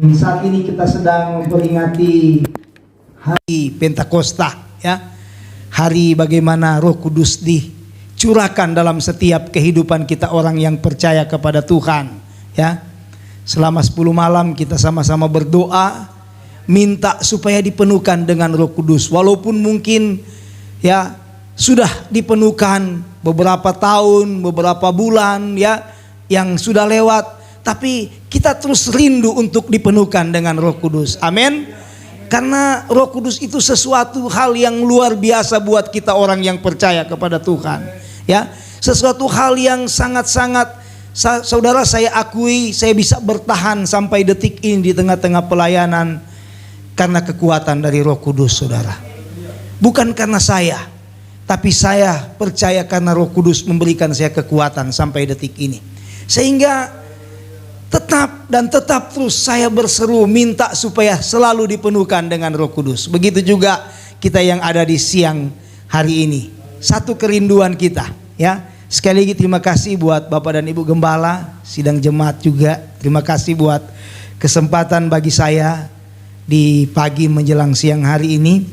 Saat ini kita sedang memperingati hari Pentakosta, ya. Hari bagaimana Roh Kudus dicurahkan dalam setiap kehidupan kita orang yang percaya kepada Tuhan, ya. Selama 10 malam kita sama-sama berdoa minta supaya dipenuhkan dengan Roh Kudus. Walaupun mungkin ya sudah dipenuhkan beberapa tahun, beberapa bulan ya yang sudah lewat, tapi kita terus rindu untuk dipenuhkan dengan Roh Kudus. Amin. Karena Roh Kudus itu sesuatu hal yang luar biasa buat kita orang yang percaya kepada Tuhan. Ya, sesuatu hal yang sangat-sangat saudara saya akui, saya bisa bertahan sampai detik ini di tengah-tengah pelayanan karena kekuatan dari Roh Kudus, saudara. Bukan karena saya, tapi saya percaya karena Roh Kudus memberikan saya kekuatan sampai detik ini. Sehingga tetap terus saya berseru minta supaya selalu dipenuhkan dengan Roh Kudus. Begitu juga kita yang ada di siang hari ini. Satu kerinduan kita, ya. Sekali lagi terima kasih buat Bapak dan Ibu Gembala, sidang jemaat juga. Terima kasih buat kesempatan bagi saya di pagi menjelang siang hari ini.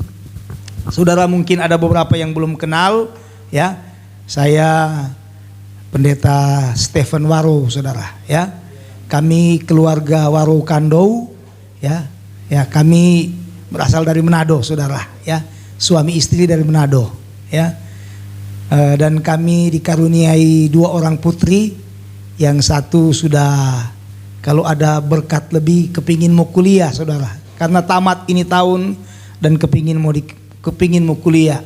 Saudara mungkin ada beberapa yang belum kenal, ya. Saya Pendeta Stephen Waro, saudara, ya. Kami keluarga Waro Kandou, ya, kami berasal dari Manado, saudara, ya, suami istri dari Manado, ya, dan kami dikaruniai 2 orang putri, yang satu sudah kalau ada berkat lebih kepingin mau kuliah, saudara, karena tamat ini tahun dan kepingin mau kuliah,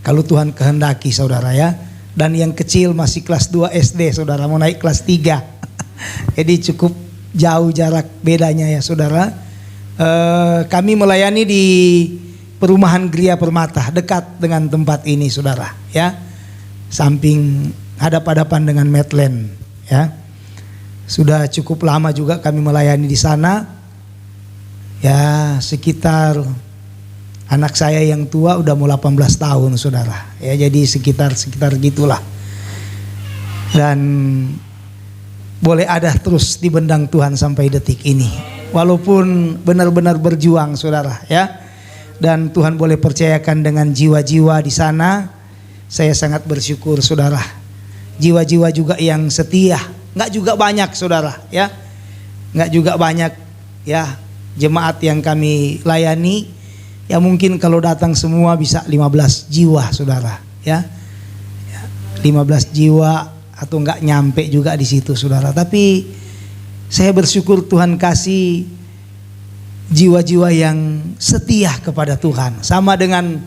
kalau Tuhan kehendaki, saudara, ya, dan yang kecil masih kelas 2 SD, saudara, mau naik kelas 3. Jadi cukup jauh jarak bedanya, ya, saudara. Kami melayani di perumahan Gria Permata, dekat dengan tempat ini, saudara, ya, samping hadap-hadapan dengan Medland, ya. Sudah cukup lama juga kami melayani di sana, ya, sekitar anak saya yang tua udah mau 18 tahun, saudara, ya, jadi sekitar gitulah. Dan boleh ada terus di bendang Tuhan sampai detik ini. Walaupun benar-benar berjuang, saudara, ya. Dan Tuhan boleh percayakan dengan jiwa-jiwa di sana. Saya sangat bersyukur, saudara. Jiwa-jiwa juga yang setia. Enggak juga banyak, saudara, ya. Enggak juga banyak, ya, jemaat yang kami layani. Ya mungkin kalau datang semua bisa 15 jiwa, saudara, ya. 15 jiwa atau enggak nyampe juga di situ, saudara. Tapi saya bersyukur Tuhan kasih jiwa-jiwa yang setia kepada Tuhan. Sama dengan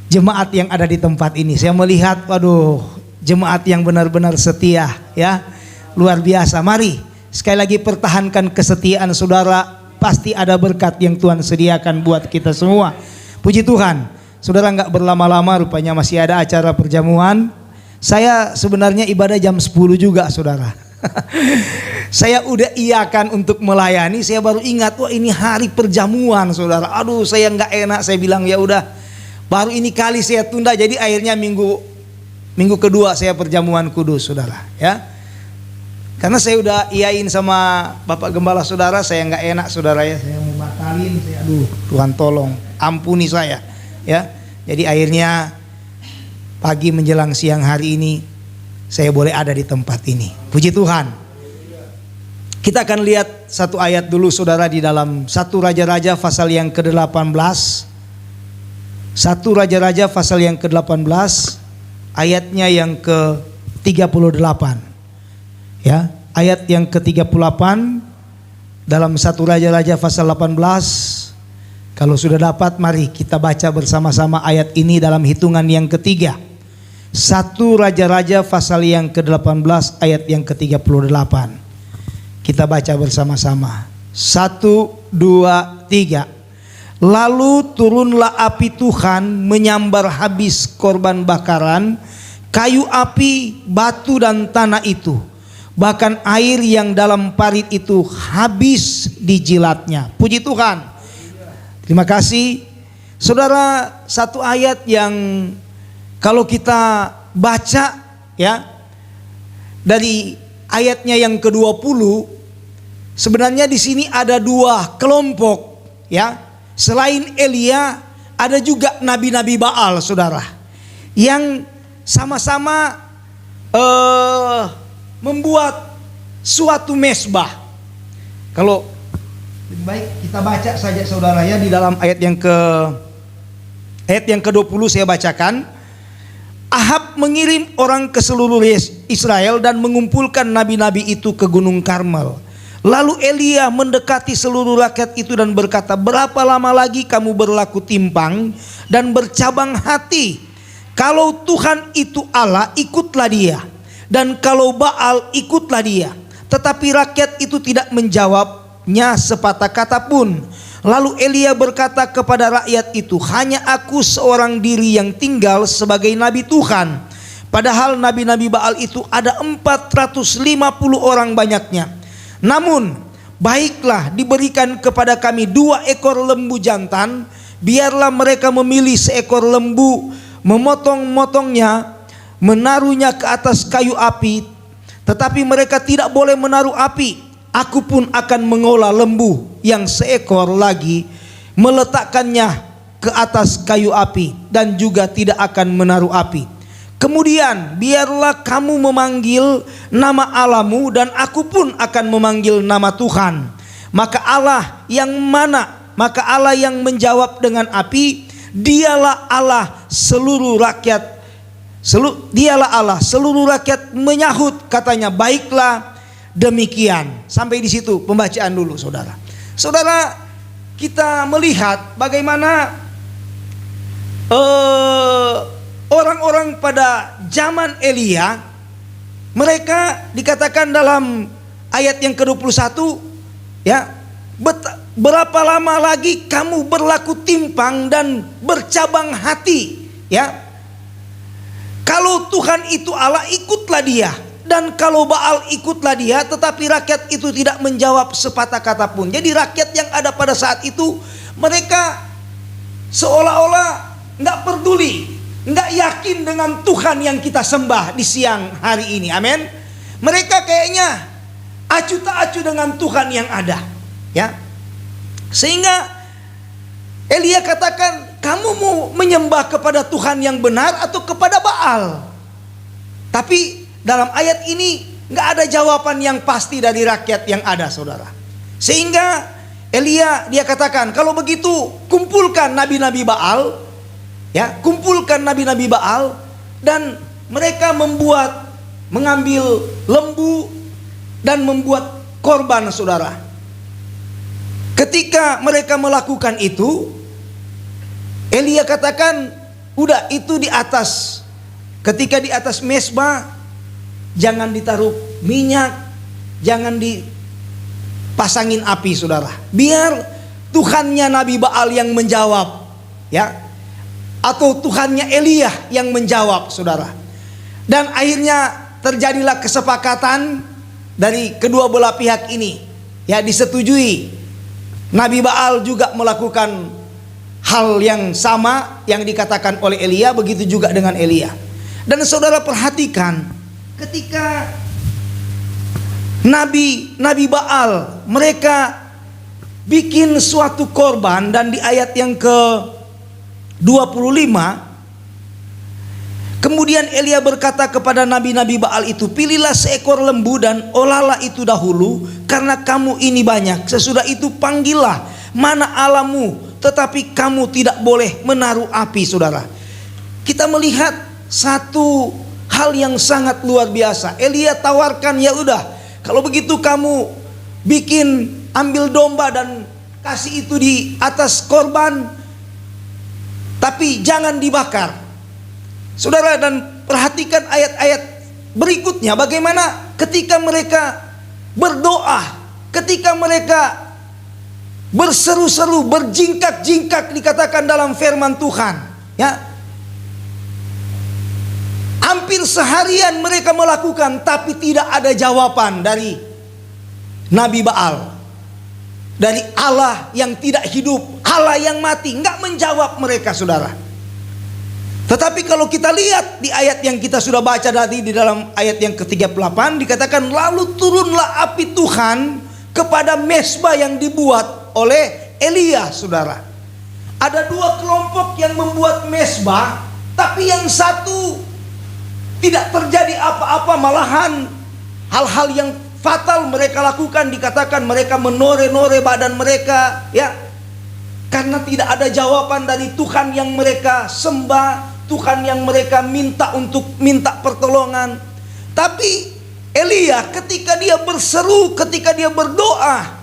jemaat yang ada di tempat ini. Saya melihat, waduh, jemaat yang benar-benar setia, ya. Luar biasa. Mari sekali lagi pertahankan kesetiaan saudara. Pasti ada berkat yang Tuhan sediakan buat kita semua. Puji Tuhan. Saudara enggak berlama-lama, rupanya masih ada acara perjamuan. Saya sebenarnya ibadah jam 10 juga, saudara. Saya udah iakan untuk melayani, saya baru ingat, wah ini hari perjamuan, saudara. Aduh, saya nggak enak, saya bilang ya udah, baru ini kali saya tunda, jadi akhirnya minggu kedua saya perjamuan kudus, saudara, ya. Karena saya udah iain sama Bapak Gembala, saudara, saya nggak enak, saudara, ya. Saya mau batalin, aduh, Tuhan tolong, ampuni saya, ya. Jadi akhirnya pagi menjelang siang hari ini saya boleh ada di tempat ini. Puji Tuhan. Kita akan lihat satu ayat dulu, saudara, di dalam 1 Raja-Raja pasal yang ke-18. 1 Raja-Raja pasal yang ke-18 ayatnya yang ke-38. Ya, ayat yang ke-38 dalam 1 Raja-Raja pasal 18. Kalau sudah dapat, mari kita baca bersama-sama ayat ini dalam hitungan yang ketiga. 1 Raja-Raja pasal yang ke-18 ayat yang ke-38. Kita baca bersama-sama. 1, 2, 3. Lalu turunlah api Tuhan menyambar habis korban bakaran, kayu api, batu dan tanah itu. Bahkan air yang dalam parit itu habis dijilatnya. Puji Tuhan. Terima kasih. Saudara, satu ayat yang kalau kita baca, ya, dari ayatnya yang ke-20 sebenarnya di sini ada dua kelompok, ya. Selain Elia, ada juga nabi-nabi Baal, saudara, yang sama-sama membuat suatu mesbah. Kalau lebih baik kita baca saja, saudara, ya, di dalam ayat yang ke-20 saya bacakan. Ahab mengirim orang ke seluruh Israel dan mengumpulkan nabi-nabi itu ke Gunung Karmel. Lalu Elia mendekati seluruh rakyat itu dan berkata, berapa lama lagi kamu berlaku timpang dan bercabang hati? Kalau Tuhan itu Allah, ikutlah dia, dan kalau Baal, ikutlah dia. Tetapi rakyat itu tidak menjawabnya sepatah kata pun. Lalu Elia berkata kepada rakyat itu, hanya aku seorang diri yang tinggal sebagai nabi Tuhan. Padahal nabi-nabi Baal itu ada 450 orang banyaknya. Namun baiklah diberikan kepada kami 2 ekor lembu jantan. Biarlah mereka memilih seekor lembu, memotong-motongnya, menaruhnya ke atas kayu api. Tetapi mereka tidak boleh menaruh api. Aku pun akan mengolah lembu yang seekor lagi, meletakkannya ke atas kayu api, dan juga tidak akan menaruh api. Kemudian biarlah kamu memanggil nama Allahmu, dan aku pun akan memanggil nama Tuhan. Maka Allah yang menjawab dengan api, dialah Allah seluruh rakyat. Dialah Allah seluruh rakyat menyahut, katanya, baiklah demikian. Sampai di situ pembacaan dulu, saudara. Saudara, kita melihat bagaimana orang-orang pada zaman Elia, mereka dikatakan dalam ayat yang ke-21, ya, berapa lama lagi kamu berlaku timpang dan bercabang hati, ya. Kalau Tuhan itu Allah, ikutlah dia, dan kalau Baal, ikutlah dia. Tetapi rakyat itu tidak menjawab sepatah kata pun. Jadi rakyat yang ada pada saat itu, mereka seolah-olah nggak peduli, nggak yakin dengan Tuhan yang kita sembah di siang hari ini. Amin. Mereka kayaknya acuh tak acuh dengan Tuhan yang ada, ya. Sehingga Elia katakan, kamu mau menyembah kepada Tuhan yang benar atau kepada Baal? Tapi dalam ayat ini nggak ada jawaban yang pasti dari rakyat yang ada, saudara. Sehingga Elia dia katakan, kalau begitu kumpulkan nabi-nabi Baal, ya, kumpulkan nabi-nabi Baal, dan mereka mengambil lembu dan membuat korban, saudara. Ketika mereka melakukan itu, Elia katakan, udah itu di atas, ketika di atas mesbah, jangan ditaruh minyak, jangan dipasangin api, saudara. Biar Tuhannya Nabi Baal yang menjawab, ya, atau Tuhannya Elia yang menjawab, saudara. Dan akhirnya terjadilah kesepakatan dari kedua belah pihak ini, ya, disetujui. Nabi Baal juga melakukan hal yang sama yang dikatakan oleh Elia, begitu juga dengan Elia. Dan saudara perhatikan, ketika Nabi Baal mereka bikin suatu korban, dan di ayat yang ke-25, kemudian Elia berkata kepada nabi-nabi Baal itu, pilihlah seekor lembu dan olahlah itu dahulu, karena kamu ini banyak. Sesudah itu panggillah mana Allahmu, tetapi kamu tidak boleh menaruh api, saudara. Kita melihat satu hal yang sangat luar biasa. Elia tawarkan, ya udah, kalau begitu kamu ambil domba dan kasih itu di atas korban, tapi jangan dibakar. Saudara, dan perhatikan ayat-ayat berikutnya, bagaimana ketika mereka berdoa, ketika mereka berseru-seru, berjingkak-jingkak, dikatakan dalam firman Tuhan, ya. Hampir seharian mereka melakukan, tapi tidak ada jawaban dari Nabi Baal, dari Allah yang tidak hidup, Allah yang mati, nggak menjawab mereka, saudara. Tetapi kalau kita lihat di ayat yang kita sudah baca tadi, di dalam ayat yang ke-38 dikatakan, lalu turunlah api Tuhan kepada mezbah yang dibuat oleh Elia, saudara. Ada dua kelompok yang membuat mezbah, tapi yang satu tidak terjadi apa-apa, malahan hal-hal yang fatal mereka lakukan. Dikatakan mereka menore-nore badan mereka, ya, karena tidak ada jawaban dari Tuhan yang mereka sembah, Tuhan yang mereka minta untuk minta pertolongan. Tapi Elia ketika dia berseru, ketika dia berdoa,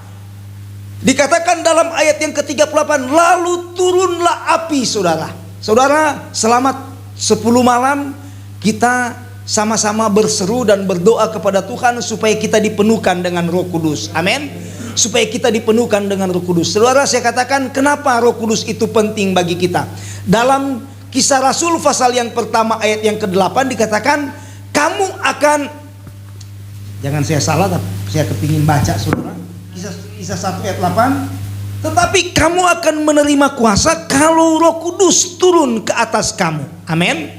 dikatakan dalam ayat yang ke-38, lalu turunlah api, saudara. Saudara, selamat 10 malam kita sama-sama berseru dan berdoa kepada Tuhan supaya kita dipenuhkan dengan Roh Kudus. Amin. Supaya kita dipenuhkan dengan Roh Kudus. Saudara, saya katakan kenapa Roh Kudus itu penting bagi kita. Dalam Kisah Rasul pasal yang pertama ayat yang ke-8 dikatakan, kamu akan, jangan saya salah, tapi saya kepingin baca, saudara. Kisah 1 ayat 8, tetapi kamu akan menerima kuasa kalau Roh Kudus turun ke atas kamu. Amin.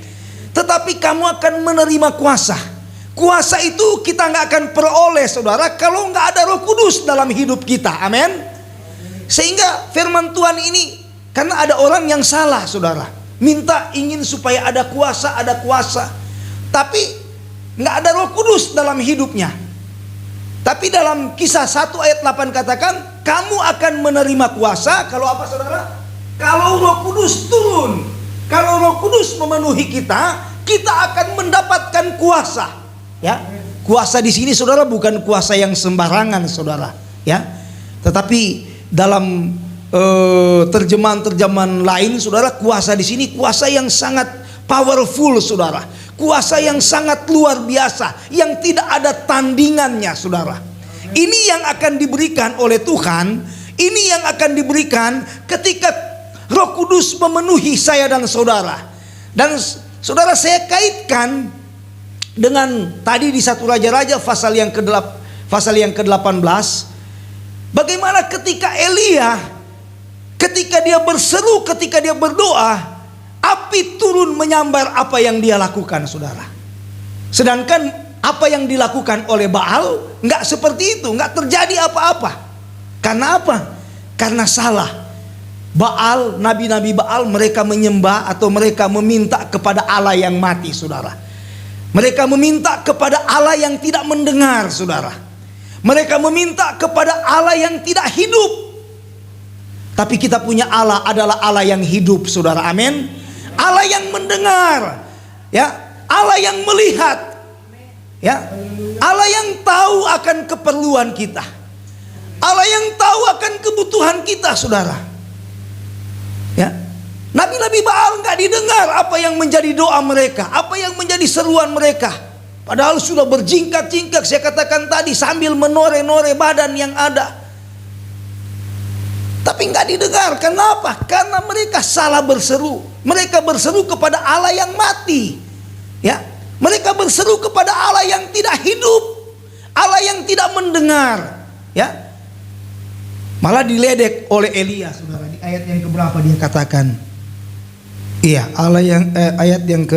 Tetapi kamu akan menerima kuasa. Kuasa itu kita nggak akan peroleh, saudara, kalau nggak ada Roh Kudus dalam hidup kita. Amin. Sehingga firman Tuhan ini, karena ada orang yang salah, saudara, minta ingin supaya ada kuasa, tapi nggak ada Roh Kudus dalam hidupnya. Tapi dalam Kisah 1 ayat 8 katakan, kamu akan menerima kuasa kalau apa, saudara? Kalau Roh Kudus turun. Kalau Roh Kudus memenuhi kita, kita akan mendapatkan kuasa. Ya, kuasa di sini, saudara, bukan kuasa yang sembarangan, saudara. Ya, tetapi dalam terjemahan lain, saudara, kuasa di sini kuasa yang sangat powerful, saudara. Kuasa yang sangat luar biasa, yang tidak ada tandingannya, saudara. Ini yang akan diberikan oleh Tuhan. Ini yang akan diberikan ketika Roh Kudus memenuhi saya dan saudara. Dan saudara, saya kaitkan dengan tadi di 1 Raja-Raja pasal yang ke-18. Bagaimana ketika Elia, ketika dia berseru, ketika dia berdoa, api turun menyambar apa yang dia lakukan, saudara. Sedangkan apa yang dilakukan oleh Baal nggak seperti itu, nggak terjadi apa-apa. Karena apa? Karena salah. Baal, nabi-nabi Baal, mereka menyembah atau mereka meminta kepada Allah yang mati, saudara. Mereka meminta kepada Allah yang tidak mendengar, saudara. Mereka meminta kepada Allah yang tidak hidup. Tapi kita punya Allah adalah Allah yang hidup, saudara. Amin. Allah yang mendengar, ya, Allah yang melihat, ya, Allah yang tahu akan keperluan kita, Allah yang tahu akan kebutuhan kita, saudara. Ya, nabi-nabi Baal nggak didengar apa yang menjadi doa mereka, apa yang menjadi seruan mereka. Padahal sudah berjingkak-jingkak, saya katakan tadi, sambil menore-nore badan yang ada. Tapi nggak didengar. Kenapa? Karena mereka salah berseru. Mereka berseru kepada Allah yang mati. Ya, mereka berseru kepada Allah yang tidak hidup, Allah yang tidak mendengar. Ya, malah diledek oleh Elia, saudara. Di ayat yang keberapa dia katakan? Iya, Allah yang ayat yang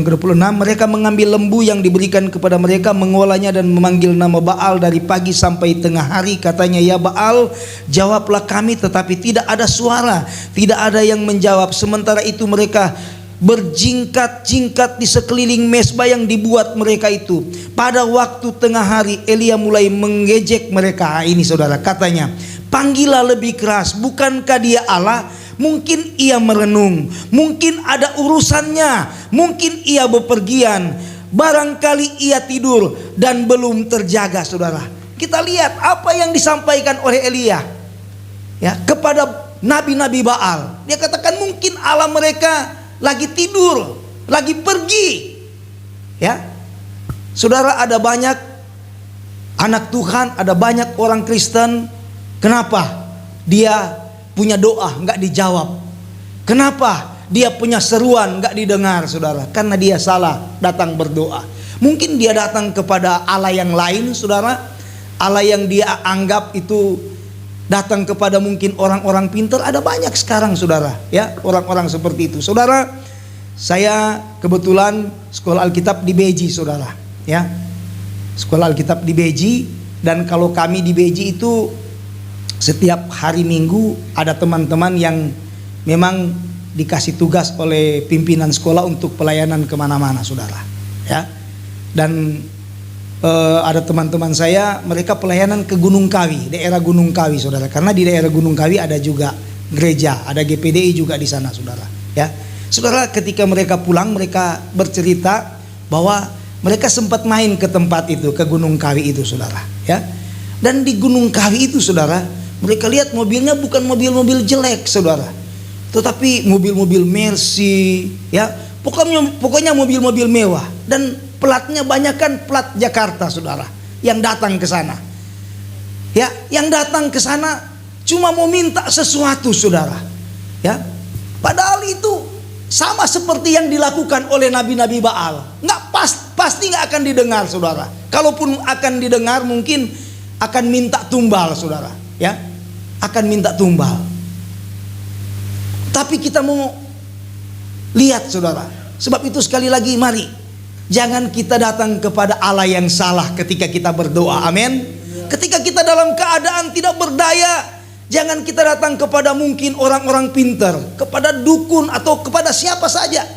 ke-26, mereka mengambil lembu yang diberikan kepada mereka, mengolahnya dan memanggil nama Baal dari pagi sampai tengah hari. Katanya, ya Baal, jawablah kami, tetapi tidak ada suara, tidak ada yang menjawab. Sementara itu mereka berjingkat-jingkat di sekeliling mezbah yang dibuat mereka itu. Pada waktu tengah hari, Elia mulai mengejek mereka. Ini, saudara, katanya, panggillah lebih keras, bukankah dia Allah? Mungkin ia merenung, mungkin ada urusannya, mungkin ia bepergian, barangkali ia tidur dan belum terjaga, saudara. Kita lihat apa yang disampaikan oleh Elia, ya, kepada nabi-nabi Baal. Dia katakan mungkin Allah mereka lagi tidur, lagi pergi. Ya, saudara, ada banyak anak Tuhan, ada banyak orang Kristen. Kenapa dia punya doa nggak dijawab? Kenapa dia punya seruan nggak didengar, saudara? Karena dia salah datang berdoa. Mungkin dia datang kepada Allah yang lain, saudara. Allah yang dia anggap itu datang kepada mungkin orang-orang pintar. Ada banyak sekarang, saudara, ya, orang-orang seperti itu. Saudara, saya kebetulan sekolah Alkitab di Beji, saudara, ya. sekolah Alkitab di Beji. Dan kalau kami di Beji itu setiap hari Minggu ada teman-teman yang memang dikasih tugas oleh pimpinan sekolah untuk pelayanan kemana-mana, saudara. Ya, dan ada teman-teman saya, mereka pelayanan ke Gunung Kawi, daerah Gunung Kawi, saudara. Karena di daerah Gunung Kawi ada juga gereja, ada GPDI juga di sana, saudara. Ya, saudara, ketika mereka pulang, mereka bercerita bahwa mereka sempat main ke tempat itu, ke Gunung Kawi itu, saudara. Ya, dan di Gunung Kawi itu, saudara, mereka lihat mobilnya bukan mobil-mobil jelek, saudara, tetapi mobil-mobil Mercy, ya, pokoknya mobil-mobil mewah. Dan platnya banyak kan plat Jakarta, saudara, yang datang ke sana. Ya, yang datang ke sana cuma mau minta sesuatu, saudara. Ya, padahal itu sama seperti yang dilakukan oleh nabi-nabi Baal. Pasti nggak akan didengar, saudara. Kalaupun akan didengar, mungkin akan minta tumbal, saudara. Ya, akan minta tumbal. Tapi kita mau lihat, saudara. Sebab itu sekali lagi, mari jangan kita datang kepada Allah yang salah ketika kita berdoa. Amin. Ketika kita dalam keadaan tidak berdaya, jangan kita datang kepada mungkin orang-orang pintar, kepada dukun atau kepada siapa saja.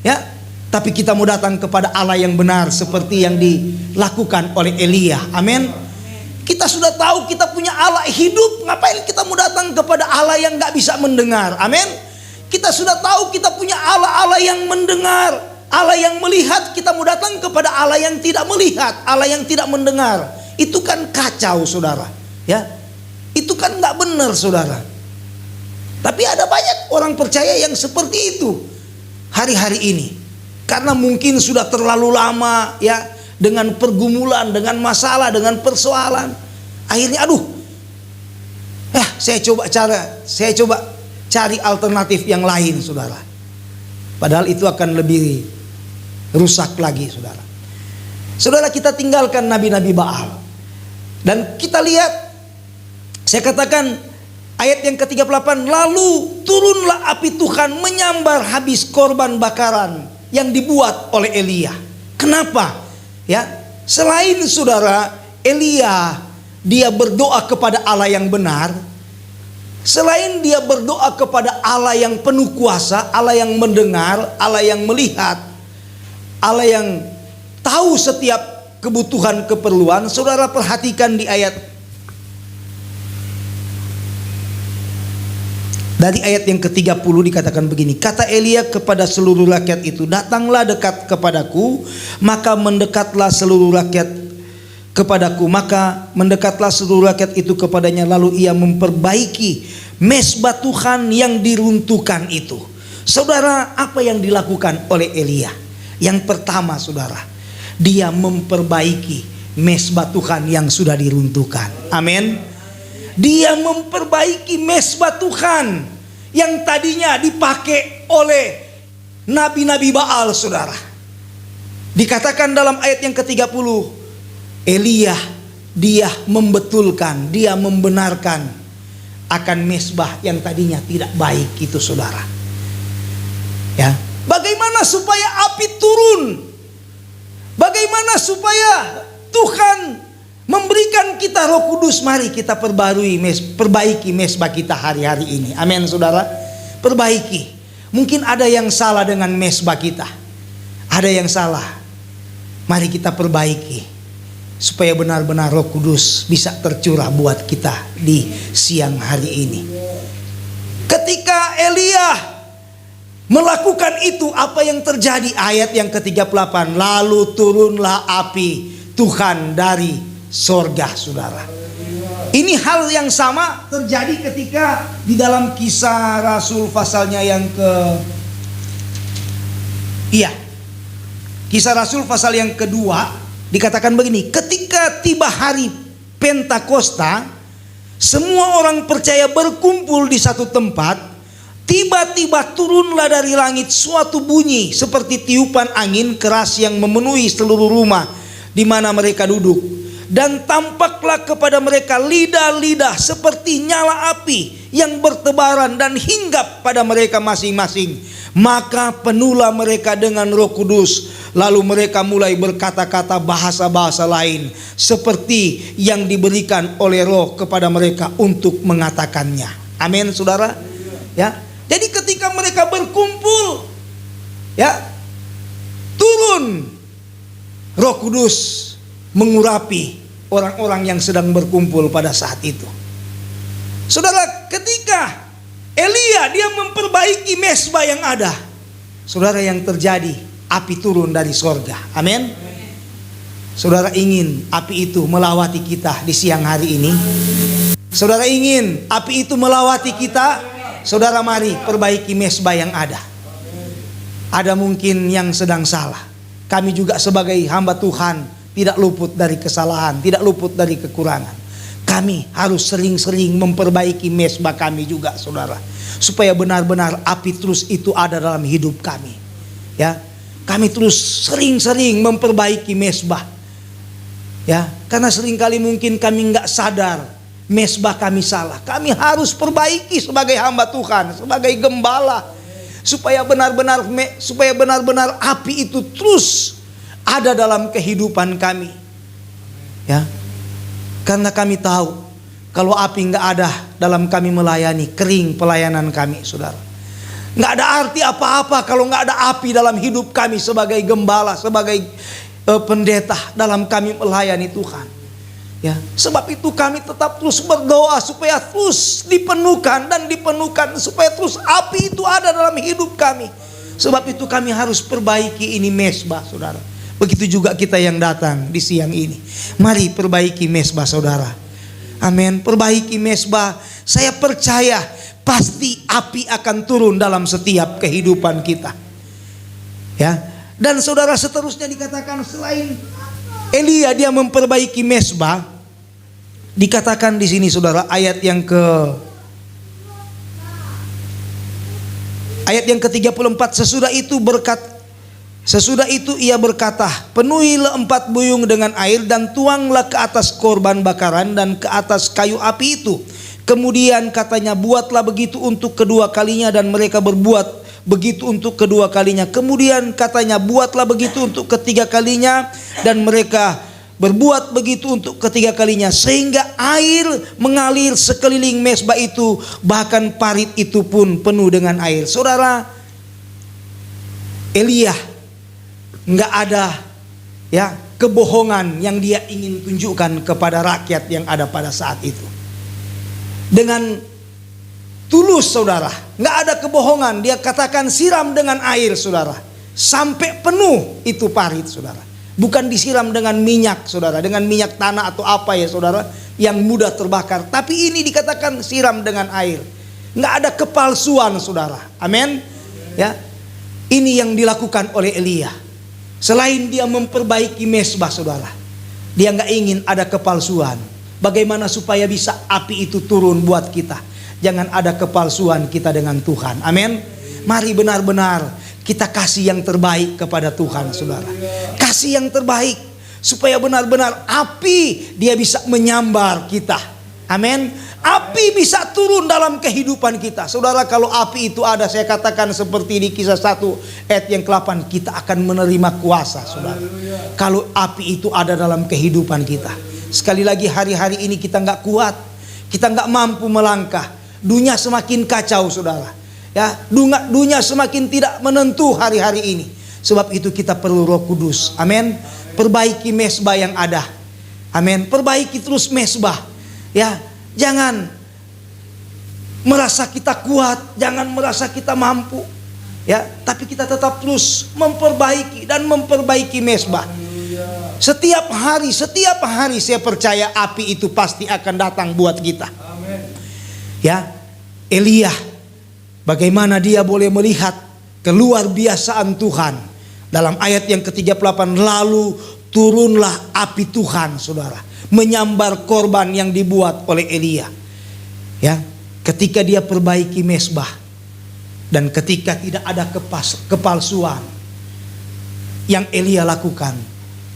Ya, tapi kita mau datang kepada Allah yang benar seperti yang dilakukan oleh Elia. Amin. Kita sudah tahu kita punya Allah hidup, ngapain kita mau datang kepada Allah yang gak bisa mendengar? Amin. Kita sudah tahu kita punya Allah yang mendengar, Allah yang melihat. Kita mau datang kepada Allah yang tidak melihat, Allah yang tidak mendengar. Itu kan kacau, saudara. Ya, itu kan gak benar, saudara. Tapi ada banyak orang percaya yang seperti itu hari-hari ini, karena mungkin sudah terlalu lama, ya, dengan pergumulan, dengan masalah, dengan persoalan. Akhirnya saya coba cari alternatif yang lain, saudara. Padahal itu akan lebih rusak lagi, saudara. Saudara, kita tinggalkan nabi-nabi Baal. Dan kita lihat, saya katakan ayat yang ke-38, lalu turunlah api Tuhan menyambar habis korban bakaran yang dibuat oleh Elia. Kenapa? Ya, selain saudara Elia dia berdoa kepada Allah yang benar, selain dia berdoa kepada Allah yang penuh kuasa, Allah yang mendengar, Allah yang melihat, Allah yang tahu setiap kebutuhan keperluan. Saudara perhatikan di ayat, dari ayat yang ke-30 dikatakan begini, kata Elia kepada seluruh rakyat itu, datanglah dekat kepadaku, maka mendekatlah seluruh rakyat kepadaku, maka mendekatlah seluruh rakyat itu kepadanya, lalu ia memperbaiki mezbah Tuhan yang diruntuhkan itu. Saudara, apa yang dilakukan oleh Elia? Yang pertama, saudara, dia memperbaiki mezbah Tuhan yang sudah diruntuhkan. Amin. Dia memperbaiki mezbah Tuhan yang tadinya dipakai oleh nabi-nabi Baal, saudara. Dikatakan dalam ayat yang ke-30, Elia dia membetulkan, dia membenarkan akan mezbah yang tadinya tidak baik itu, saudara. Ya, bagaimana supaya api turun? Bagaimana supaya Tuhan memberikan kita Roh Kudus? Mari kita perbaiki mezbah kita hari-hari ini. Amin, saudara. Perbaiki. Mungkin ada yang salah dengan mezbah kita, ada yang salah. Mari kita perbaiki supaya benar-benar Roh Kudus bisa tercurah buat kita di siang hari ini. Ketika Elia melakukan itu, apa yang terjadi? Ayat yang ke-38, lalu turunlah api Tuhan dari sorga, saudara. Ini hal yang sama terjadi ketika di dalam Kisah Rasul pasalnya yang Kisah Rasul pasal yang kedua dikatakan begini, ketika tiba hari Pentakosta, semua orang percaya berkumpul di satu tempat. Tiba-tiba turunlah dari langit suatu bunyi seperti tiupan angin keras yang memenuhi seluruh rumah di mana mereka duduk. Dan tampaklah kepada mereka lidah-lidah seperti nyala api yang bertebaran dan hinggap pada mereka masing-masing. Maka penuhlah mereka dengan Roh Kudus, lalu mereka mulai berkata-kata bahasa-bahasa lain seperti yang diberikan oleh Roh kepada mereka untuk mengatakannya. Amin, saudara. Ya, jadi ketika mereka berkumpul, ya, turun Roh Kudus mengurapi orang-orang yang sedang berkumpul pada saat itu. Saudara, ketika Elia dia memperbaiki mezbah yang ada, saudara, yang terjadi api turun dari sorga. Amin. Saudara ingin api itu melawati kita di siang hari ini? Saudara ingin api itu melawati kita? Saudara, mari perbaiki mezbah yang ada. Ada mungkin yang sedang salah. Kami juga sebagai hamba Tuhan tidak luput dari kesalahan, tidak luput dari kekurangan. Kami harus sering-sering memperbaiki mezbah kami juga, saudara, supaya benar-benar api terus itu ada dalam hidup kami. Ya, kami terus sering-sering memperbaiki mezbah. Ya, karena seringkali mungkin kami nggak sadar mezbah kami salah. Kami harus perbaiki sebagai hamba Tuhan, sebagai gembala, supaya benar-benar api itu terus ada dalam kehidupan kami. Ya. Karena kami tahu kalau api nggak ada dalam kami melayani, kering pelayanan kami, saudara. Nggak ada arti apa-apa kalau nggak ada api dalam hidup kami sebagai gembala, sebagai pendeta dalam kami melayani Tuhan. Ya, sebab itu kami tetap terus berdoa supaya terus dipenuhkan supaya terus api itu ada dalam hidup kami. Sebab itu kami harus perbaiki ini mezbah, saudara. Begitu juga kita yang datang di siang ini. Mari perbaiki mezbah, saudara. Amin. Perbaiki mezbah. Saya percaya pasti api akan turun dalam setiap kehidupan kita. Ya. Dan saudara, seterusnya dikatakan selain Elia dia memperbaiki mezbah, dikatakan di sini, saudara, ayat yang ke-34, Sesudah itu ia berkata, penuhilah 4 buyung dengan air dan tuanglah ke atas korban bakaran dan ke atas kayu api itu. Kemudian katanya, buatlah begitu untuk kedua kalinya, dan mereka berbuat begitu untuk kedua kalinya. Kemudian katanya, buatlah begitu untuk ketiga kalinya, dan mereka berbuat begitu untuk ketiga kalinya. Sehingga air mengalir sekeliling mezbah itu, bahkan parit itu pun penuh dengan air. Saudara, Elia nggak ada ya kebohongan yang dia ingin tunjukkan kepada rakyat yang ada pada saat itu. Dengan tulus, saudara, nggak ada kebohongan. Dia katakan siram dengan air, saudara, sampai penuh itu parit, saudara. Bukan disiram dengan minyak, saudara, dengan minyak tanah atau apa ya, saudara, yang mudah terbakar. Tapi ini dikatakan siram dengan air. Nggak ada kepalsuan, saudara. Amin. Ya, ini yang dilakukan oleh Elia. Selain dia memperbaiki mezbah, saudara, dia nggak ingin ada kepalsuan. Bagaimana supaya bisa api itu turun buat kita? Jangan ada kepalsuan kita dengan Tuhan. Amin. Mari benar-benar kita kasih yang terbaik kepada Tuhan, saudara. Kasih yang terbaik supaya benar-benar api dia bisa menyambar kita. Amin. Api bisa turun dalam kehidupan kita. Saudara, kalau api itu ada, saya katakan seperti di Kisah 1 ayat yang ke-8, kita akan menerima kuasa, saudara. Kalau api itu ada dalam kehidupan kita. Sekali lagi, hari-hari ini kita nggak kuat, kita nggak mampu melangkah. Dunia semakin kacau, saudara. Ya, dunia semakin tidak menentu hari-hari ini. Sebab itu kita perlu Roh Kudus. Amin. Perbaiki mezbah yang ada. Amin. Perbaiki terus mezbah. Ya, jangan merasa kita kuat, jangan merasa kita mampu. Ya, tapi kita tetap terus memperbaiki dan memperbaiki mezbah. Setiap hari saya percaya api itu pasti akan datang buat kita. Ya, Elia, bagaimana dia boleh melihat keluar biasaan Tuhan dalam ayat yang ke-38, lalu turunlah api Tuhan, saudara, menyambar korban yang dibuat oleh Elia. Ya, ketika dia perbaiki mezbah dan ketika tidak ada kepalsuan yang Elia lakukan,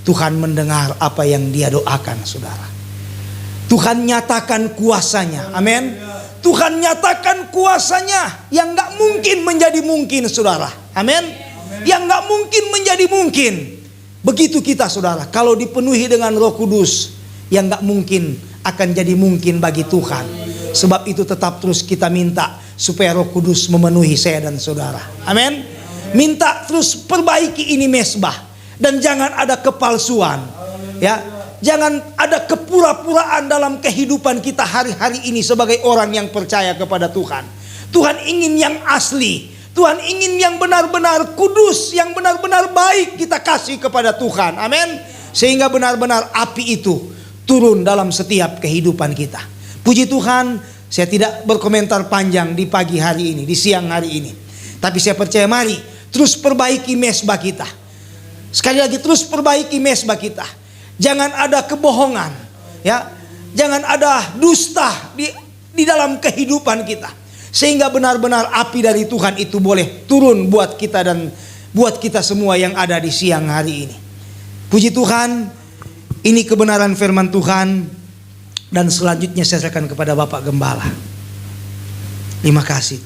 Tuhan mendengar apa yang dia doakan, saudara. Tuhan nyatakan kuasanya. Amin. Tuhan nyatakan kuasanya yang gak mungkin menjadi mungkin, saudara. Amin. Yang gak mungkin menjadi mungkin. Begitu kita, saudara, kalau dipenuhi dengan Roh Kudus, yang gak mungkin akan jadi mungkin bagi Tuhan. Sebab itu tetap terus kita minta supaya Roh Kudus memenuhi saya dan saudara. Amin. Minta terus perbaiki ini mezbah. Dan jangan ada kepalsuan, ya. Jangan ada kepura-puraan dalam kehidupan kita hari-hari ini sebagai orang yang percaya kepada Tuhan. Tuhan ingin yang asli. Tuhan ingin yang benar-benar kudus, yang benar-benar baik kita kasih kepada Tuhan. Amin. Sehingga benar-benar api itu turun dalam setiap kehidupan kita. Puji Tuhan, saya tidak berkomentar panjang di pagi hari ini, di siang hari ini. Tapi saya percaya, mari terus perbaiki mezbah kita. Sekali lagi, terus perbaiki mezbah kita. Jangan ada kebohongan, ya. Jangan ada dusta di dalam kehidupan kita. Sehingga benar-benar api dari Tuhan itu boleh turun buat kita dan buat kita semua yang ada di siang hari ini. Puji Tuhan, ini kebenaran firman Tuhan. Dan selanjutnya saya serahkan kepada Bapak Gembala. Terima kasih.